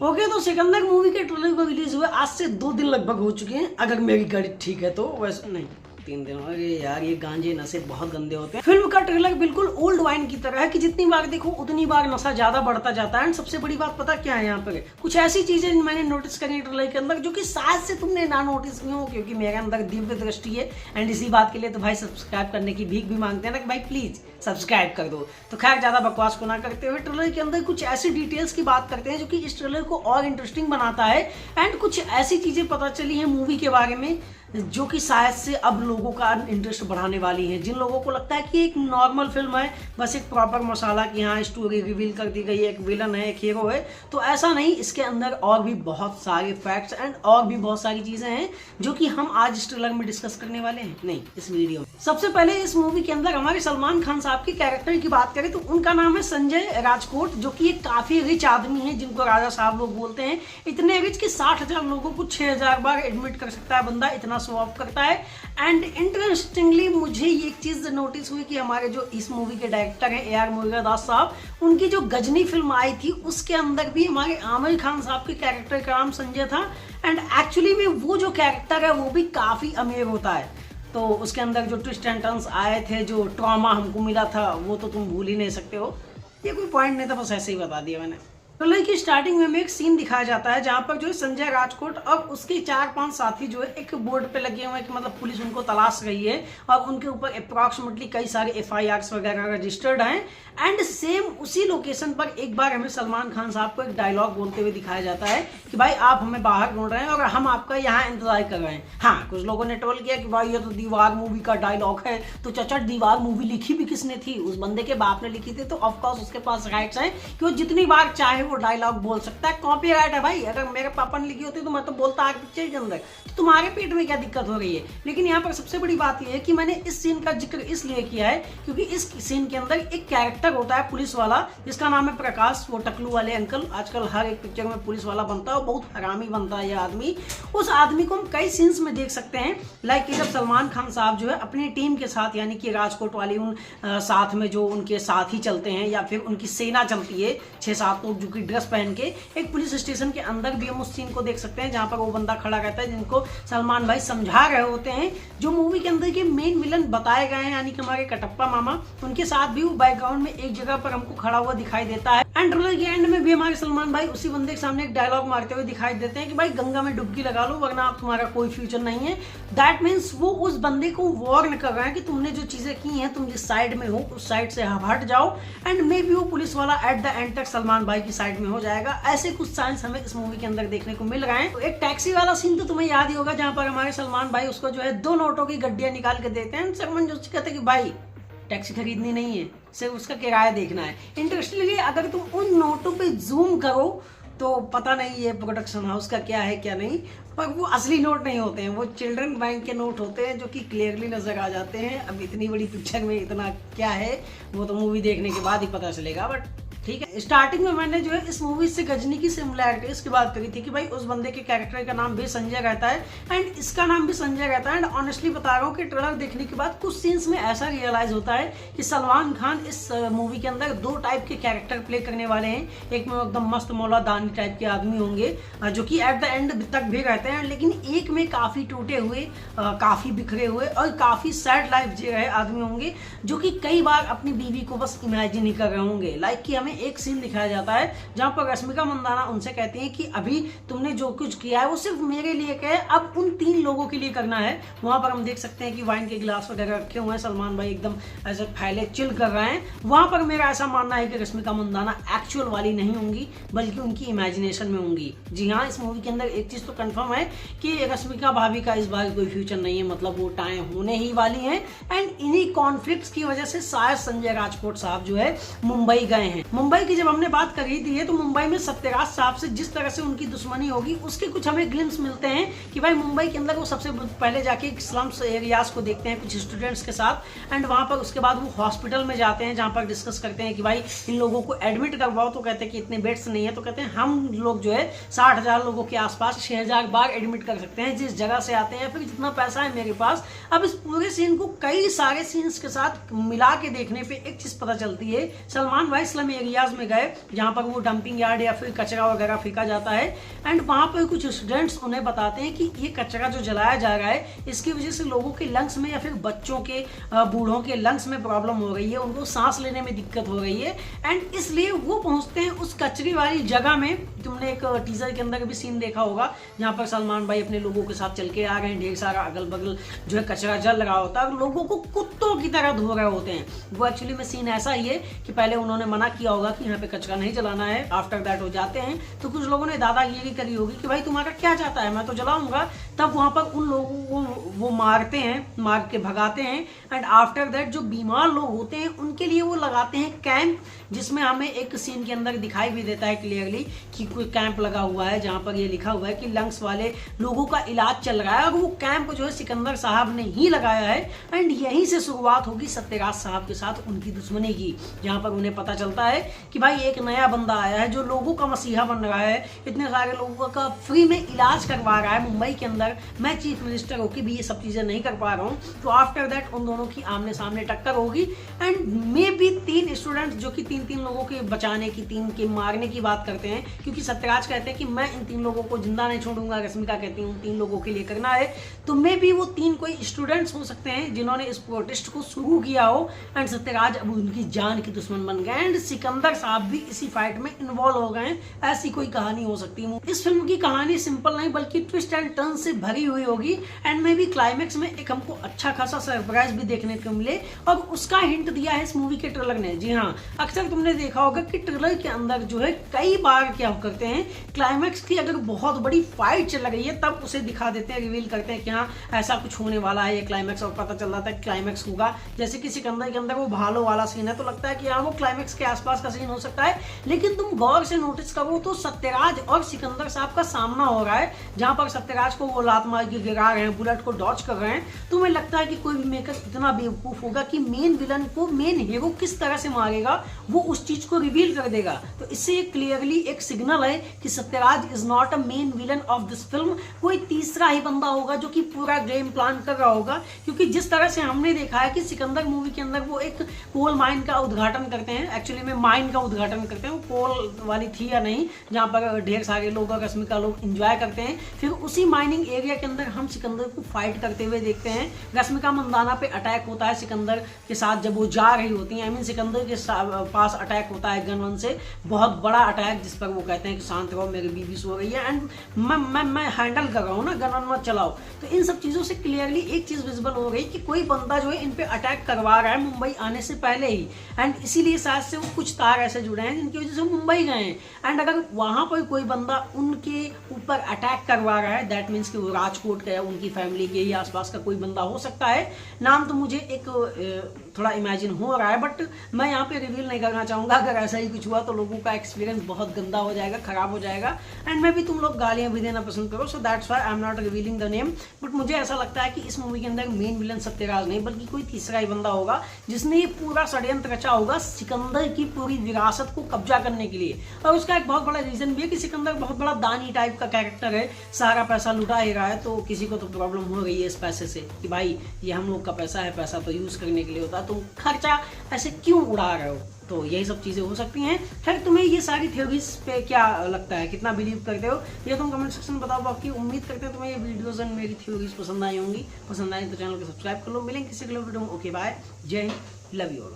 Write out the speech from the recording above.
Okay तो Sikandar movie के trailer को रिलीज हुए आज से 2 दिन लगभग हो चुके हैं, अगर मेरी गाड़ी ठीक है तो। वैसे नहीं 3 दिन। अरे यार ये गांजे नशे बहुत गंदे होते हैं। फिल्म का ट्रेलर बिल्कुल ओल्ड वाइन की तरह है कि जितनी बार देखो उतनी बार नशा ज्यादा बढ़ता जाता है। एंड सबसे बड़ी बात पता क्या है, यहाँ पर कुछ ऐसी चीजें मैंने नोटिस करी ट्रेलर के अंदर जो कि शायद से तुमने ना नोटिस की हो, क्योंकि मेरे अंदर दिव्य दृष्टि है। एंड इसी बात के लिए तो भाई सब्सक्राइब करने की भीख भी मांगते हैं ना कि भाई प्लीज सब्सक्राइब कर दो। तो खैर ज्यादा बकवास को ना करते हुए ट्रेलर के अंदर कुछ ऐसी डिटेल्स की बात करते हैं जो कि इस ट्रेलर को और इंटरेस्टिंग बनाता है। एंड कुछ ऐसी चीजें पता चली है मूवी के बारे में जो कि शायद से अब लोगों का इंटरेस्ट बढ़ाने वाली है। जिन लोगों को लगता है कि एक नॉर्मल फिल्म है, बस एक प्रॉपर मसाला की यहाँ स्टोरी रिवील कर दी गई है, एक विलन है, एक हीरो है, तो ऐसा नहीं। इसके अंदर और भी बहुत सारे फैक्ट्स एंड और भी बहुत सारी चीजें हैं जो कि हम आज इस ट्रेलर में डिस्कस करने वाले हैं, नहीं इस वीडियो में। सबसे पहले इस मूवी के अंदर हमारे सलमान खान साहब के कैरेक्टर की बात करें तो उनका नाम है संजय राजकोट, जो कि एक काफी रिच आदमी है जिनको राजा साहब लोग बोलते हैं। इतने रिच कि 60,000 लोगों को 6,000 बार एडमिट कर सकता है बंदा, इतना शो ऑफ करता है। एंड इंटरेस्टिंगली मुझे एक चीज नोटिस हुई कि हमारे जो इस मूवी के डायरेक्टर हैं AR मुरुगदास साहब, उनकी जो गजनी फिल्म आई थी उसके अंदर भी हमारे आमिर खान साहब के कैरेक्टर का नाम संजय था। एंड एक्चुअली में वो जो कैरेक्टर है वो भी काफी अमीर होता है। तो उसके अंदर जो ट्विस्ट एंड टर्न्स आए थे, जो ट्रॉमा हमको मिला था, वो तो तुम भूल ही नहीं सकते हो। ये कोई पॉइंट नहीं था, बस ऐसे ही बता दिया मैंने। ट्रेलर की स्टार्टिंग में हमें एक सीन दिखाया जाता है जहां पर जो है संजय राजकोट और उसके 4-5 साथी जो है एक बोर्ड पे लगे हुए हैं कि मतलब पुलिस उनको तलाश रही है और उनके ऊपर अप्रॉक्सीमेटली कई सारे FIRs वगैरह रजिस्टर्ड हैं। एंड सेम उसी लोकेशन पर एक बार हमें सलमान खान साहब को एक डायलॉग बोलते हुए दिखाया जाता है कि भाई आप हमें बाहर ढूंढ रहे हैं और हम आपका यहाँ इंतजार कर रहे हैं। हाँ, कुछ लोगों ने ट्रोल किया कि भाई ये तो दीवार मूवी का डायलॉग है, तो चाचा दीवार मूवी लिखी भी किसने थी? उस बंदे के बाप ने लिखी थी, तो ऑफकोर्स उसके पास राइट्स हैं कि वो जितनी बार चाहे वो डायलॉग बोल सकता है। कॉपीराइट है भाई, अगर मेरे पापा ने लिखी होती तो मैं तो बोलता आगे पिक्चर के अंदर, तो तुम्हारे पेट में क्या दिक्कत हो रही है? लेकिन यहाँ पर सबसे बड़ी बात यह है कि मैंने इस सीन का जिक्र इसलिए किया है क्योंकि इस सीन के अंदर एक कैरेक्टर होता है पुलिस वाला जिसका नाम है प्रकाश, वो टकलू वाले अंकल। आजकल हर एक पिक्चर में पुलिस वाला बनता है और बहुत हरामी बनता है ये आदमी। उस आदमी को हम कई सीन्स में देख सकते हैं, लाइक जब सलमान खान साहब जो है अपनी टीम के साथ, यानी कि राजकोट वाली उन साथ में जो उनके साथ ही चलते हैं या फिर उनकी सेना चलती है 6-7 लोग जो कि ड्रेस पहन के, एक पुलिस स्टेशन के अंदर भी हम उस सीन को देख सकते हैं जहां पर वो बंदा खड़ा रहता है जिनको सलमान भाई समझा रहे होते हैं। जो मूवी के अंदर के मेन विलन बताए गए हैं यानी कि हमारे कटप्पा मामा, उनके साथ भी वो बैकग्राउंड में एक जगह पर हमको खड़ा हुआ दिखाई देता है। एंड ट्रेलर के एंड में भी हमारे सलमान भाई उसी बंदे के सामने एक डायलॉग मारते हुए दिखाई देते हैं कि भाई गंगा में डुबकी लगा लो वरना आप तुम्हारा कोई फ्यूचर नहीं है। दैट मीन्स वो उस बंदे को वार्न कर रहे हैं कि तुमने जो चीजें की हैं, तुम जिस साइड में हो उस साइड से हट जाओ। एंड मे बी वो पुलिस वाला एट द एंड तक सलमान भाई की साइड में हो जाएगा। ऐसे कुछ साइंस हमें इस मूवी के अंदर देखने को मिल रहे हैं। तो एक टैक्सी वाला सीन तो तुम्हें याद ही होगा जहां पर हमारे सलमान भाई उसको जो है 2 नोटों की गड्डियां निकाल के देते हैं। सरमन जोशी कहते हैं कि भाई टैक्सी खरीदनी नहीं है, सिर्फ उसका किराया देखना है। इंटरेस्टिंगली अगर तुम उन नोटों पे जूम करो तो पता नहीं ये प्रोडक्शन हाउस का क्या है क्या नहीं, पर वो असली नोट नहीं होते हैं, वो चिल्ड्रन बैंक के नोट होते हैं जो कि क्लियरली नजर आ जाते हैं। अब इतनी बड़ी पिक्चर में इतना क्या है वो तो मूवी देखने के बाद ही पता चलेगा, बट ठीक है। स्टार्टिंग में मैंने जो है इस मूवी से गजनी की सिमिलैरिटीज की बात करी थी कि भाई उस बंदे के कैरेक्टर का नाम भी संजय रहता है एंड इसका नाम भी संजय रहता है। एंड ऑनेस्टली बता रहा हूँ कि ट्रेलर देखने के बाद कुछ सीन्स में ऐसा रियलाइज होता है कि सलमान खान इस मूवी के अंदर 2 टाइप के कैरेक्टर प्ले करने वाले हैं। एक में एकदम मस्त मौला दानी टाइप के आदमी होंगे जो कि एट द एंड तक भी रहते हैं, लेकिन एक में काफी टूटे हुए, काफी बिखरे हुए और काफी सैड लाइफ जी रहे आदमी होंगे जो कि कई बार अपनी बीवी को बस इमेजिन ही कर रहे होंगे। लाइक कि हमें एक सीन दिखाया जाता है जहां पर रश्मिका मंदाना उनसे कहती हैं कि अभी तुमने जो कुछ किया है वो सिर्फ मेरे लिए क्या है, अब उन 3 लोगों के लिए करना है। वहां पर हम देख सकते हैं कि वाइन के गिलास वगैरह रखे हुए हैं, सलमान भाई एकदम ऐसे फैले चिल कर रहे हैं। वहां पर मेरा ऐसा मानना है कि रश्मिका मंदाना एक्चुअल वाली नहीं होंगी बल्कि उनकी इमेजिनेशन में होंगी। जी हाँ, इस मूवी के अंदर एक चीज तो कंफर्म है कि रश्मिका भाभी का इस बार कोई फ्यूचर नहीं है, मतलब वो टाइम होने ही वाली है। एंड इन्हीं कॉन्फ्लिक्ट्स की वजह से शायद संजय राजकोट साहब जो है मुंबई गए हैं। मुंबई की जब हमने बात करी थी तो मुंबई में सत्यराज साहब से जिस तरह से उनकी दुश्मनी होगी उसके कुछ हमें ग्लिम्स मिलते हैं कि भाई मुंबई के अंदर वो सबसे पहले जाके स्लम्स एरियाज को देखते हैं कुछ स्टूडेंट्स के साथ। एंड वहां पर उसके बाद वो हॉस्पिटल में जाते हैं जहां पर डिस्कस करते हैं कि भाई इन लोगों को एडमिट करवाओ, तो कहते हैं कि इतने बेड्स नहीं है, तो कहते हैं हम लोग जो है 60,000 लोगों के आसपास 6,000 बार एडमिट कर सकते हैं जिस जगह से आते हैं, फिर जितना पैसा है मेरे पास। अब इस पूरे सीन को कई सारे सीन्स के साथ मिला के देखने पे एक चीज पता चलती है, सलमान भाई स्लम एरिया एरियाज में गए जहाँ पर वो डंपिंग यार्ड या फिर कचरा वगैरह फेंका जाता है, एंड वहाँ पर कुछ स्टूडेंट्स उन्हें बताते हैं कि ये कचरा जो जलाया जा रहा है इसकी वजह से लोगों के लंग्स में या फिर बच्चों के बूढ़ों के लंग्स में प्रॉब्लम हो रही है, उनको सांस लेने में दिक्कत हो रही है, एंड इसलिए वो पहुंचते हैं उस कचरे वाली जगह में। तुमने एक टीजर के अंदर भी सीन देखा होगा जहाँ पर सलमान भाई अपने लोगों के साथ चल के आ रहे हैं, ढेर सारा अगल बगल जो है कचरा जल रहा होता है और लोगों को कुत्तों की तरह धो रहे होते हैं। वो एक्चुअली में सीन ऐसा ही है कि पहले उन्होंने मना किया होगा कि यहाँ पे कचरा नहीं जलाना है, आफ्टर दैट हो जाते हैं तो कुछ लोगों ने दादागिरी करी होगी कि भाई तुम्हारा क्या चाहता है, मैं तो जलाऊंगा। तब वहां पर उन लोगों को वो मारते हैं, मार के भगाते हैं, एंड आफ्टर दैट जो बीमार लोग होते हैं उनके लिए वो लगाते हैं कैंप, जिसमें हमें एक सीन के अंदर दिखाई भी देता है क्लियरली कि कोई कैंप लगा हुआ है जहां पर ये लिखा हुआ है कि लंग्स वाले लोगों का इलाज चल रहा है, और वो कैंप जो है सिकंदर साहब ने ही लगाया है। एंड यहीं से शुरुआत होगी सत्यराज साहब के साथ उनकी दुश्मनी की, जहां पर उन्हें पता चलता है कि भाई एक नया बंदा आया है जो लोगों का मसीहा बन रहा है, इतने सारे लोगों का फ्री में इलाज करवा रहा है मुंबई के अंदर, मैं चीफ मिनिस्टर होकर भी ये सब चीजें नहीं कर पा रहा हूँ। तो आफ्टर दैट उन दोनों की आमने सामने टक्कर होगी, एंड मे भी 3 स्टूडेंट्स जो कि 3 लोगों के बचाने की, 3 के मारने की बात करते हैं, क्योंकि सत्यराज कहते हैं कि मैं इन 3 लोगों को जिंदा नहीं छोड़ूंगा, रश्मिका कहती हूँ 3 लोगों के लिए करना है। तो मे भी वो 3 कोई स्टूडेंट्स हो सकते हैं जिन्होंने इस प्रोटेस्ट को शुरू किया हो, एंड सत्यराज अब उनकी जान की दुश्मन बन गए, एंड सिकंदर साहब भी इसी फाइट में इन्वॉल्व हो गए। ऐसी कोई कहानी हो सकती है। इस फिल्म की कहानी सिंपल नहीं बल्कि ट्विस्ट एंड टर्न से भरी हुई होगी, एंड मे भी क्लाइमेक्स में एक हमको अच्छा खासा सरप्राइज भी देखने को मिले, और उसका हिंट दिया है इस मूवी के ट्रेलर ने। जी हाँ, अक्सर तुमने देखा होगा कि ट्रेलर के अंदर जो है कई बार क्या करते हैं, क्लाइमेक्स की अगर बहुत बड़ी फाइट चल रही है तब उसे दिखा देते हैं, रिवील करते हैं कि हाँ ऐसा कुछ होने वाला है ये क्लाइमेक्स, और पता चल रहा था क्लाइमेक्स होगा। जैसे कि सिकंदर के अंदर वो भालो वाला सीन है तो लगता है कि हाँ वो क्लाइमेक्स के आसपास का सीन हो सकता है, लेकिन तुम गौर से नोटिस करो तो सत्यराज और सिकंदर साहब का सामना हो रहा है, जहां पर सत्यराज को वो लात मार के गिरा रहे हैं, बुलेट को डॉच कर रहे हैं। तुम्हें लगता है कि कोई भी मेकर इतना बेवकूफ होगा कि मेन विलन को मेन हीरो किस तरह से मारेगा, वो उस चीज को रिवील कर देगा। तो इससे क्लियरली एक सिग्नल है कि Sathyaraj is not a main villain of this film, कोई तीसरा ही बंदा होगा जो कि पूरा गेम प्लान कर रहा होगा। क्योंकि जिस तरह से हमने देखा है कि सिकंदर मूवी के अंदर वो एक कोल माइन का उद्घाटन करते हैं, एक्चुअली में माइन का उद्घाटन करते हैं, वो कोल वाली थी या नहीं, जहां पर ढेर सारे लोग और रश्मिका लोग एंजॉय करते हैं। फिर उसी माइनिंग एरिया के अंदर हम सिकंदर को फाइट करते हुए देखते हैं। रश्मिका मंदाना पे अटैक होता है सिकंदर के साथ जब वो जा रही होती है, आई मीन सिकंदर के पास अटैक होता है गन वन से, बहुत बड़ा अटैक, जिस पर वो कहते हैं कि शांत रहो मेरी बीवी सो रही है, एंड मैं हैंडल कर रहा हूँ ना, गन वन मत चलाओ। तो इन सब चीजों से क्लियरली एक चीज विजिबल हो गई कि कोई बंदा जो है इन पे अटैक करवा रहा है मुंबई आने से पहले ही, एंड इसीलिए शायद से वो कुछ तार ऐसे जुड़े हैं जिनकी वजह से मुंबई गए हैं। एंड अगर वहां पर कोई बंदा उनके ऊपर अटैक करवा रहा है, दैट मीन्स कि वो राजकोट का या उनकी फैमिली के या आसपास का कोई बंदा हो सकता है। नाम तो मुझे एक थोड़ा इमेजिन हो रहा है, बट मैं यहाँ पे रिवील नहीं करना चाहूंगा। अगर ऐसा ही कुछ हुआ तो लोगों का एक्सपीरियंस बहुत गंदा हो जाएगा, खराब हो जाएगा, एंड मैं भी तुम लोग गालियां भी देना पसंद करो, so that's why I am not revealing the name. But मुझे ऐसा लगता है कि इस मूवी के अंदर मेन विलन सत्यराज नहीं बल्कि कोई तीसरा ही बंदा होगा जिसने ये पूरा षड्यंत्र रचा होगा सिकंदर की पूरी विरासत को कब्जा करने के लिए। और उसका एक बहुत बड़ा रीजन भी है कि सिकंदर बहुत बड़ा दानी टाइप का कैरेक्टर है, सारा पैसा लुटा ही रहा है, तो किसी को तो प्रॉब्लम हो रही है इस पैसे से कि भाई ये हम लोग का पैसा है, पैसा तो यूज करने के लिए होता है, तुम खर्चा ऐसे क्यों उड़ा रहे हो। तो यही सब चीजें हो सकती हैं। खैर तुम्हें ये सारी थ्योरीज पे क्या लगता है, कितना बिलीव करते हो, ये तुम कमेंट सेक्शन में बताओ। बाकी उम्मीद करते हैं तुम्हें ये वीडियोस एंड मेरी थ्योरीज पसंद आई होंगी। पसंद आए तो चैनल को सब्सक्राइब कर लो। मिलेंगे किसी अगले वीडियो में। ओके बाय, जय हिंद, लव यू ऑल।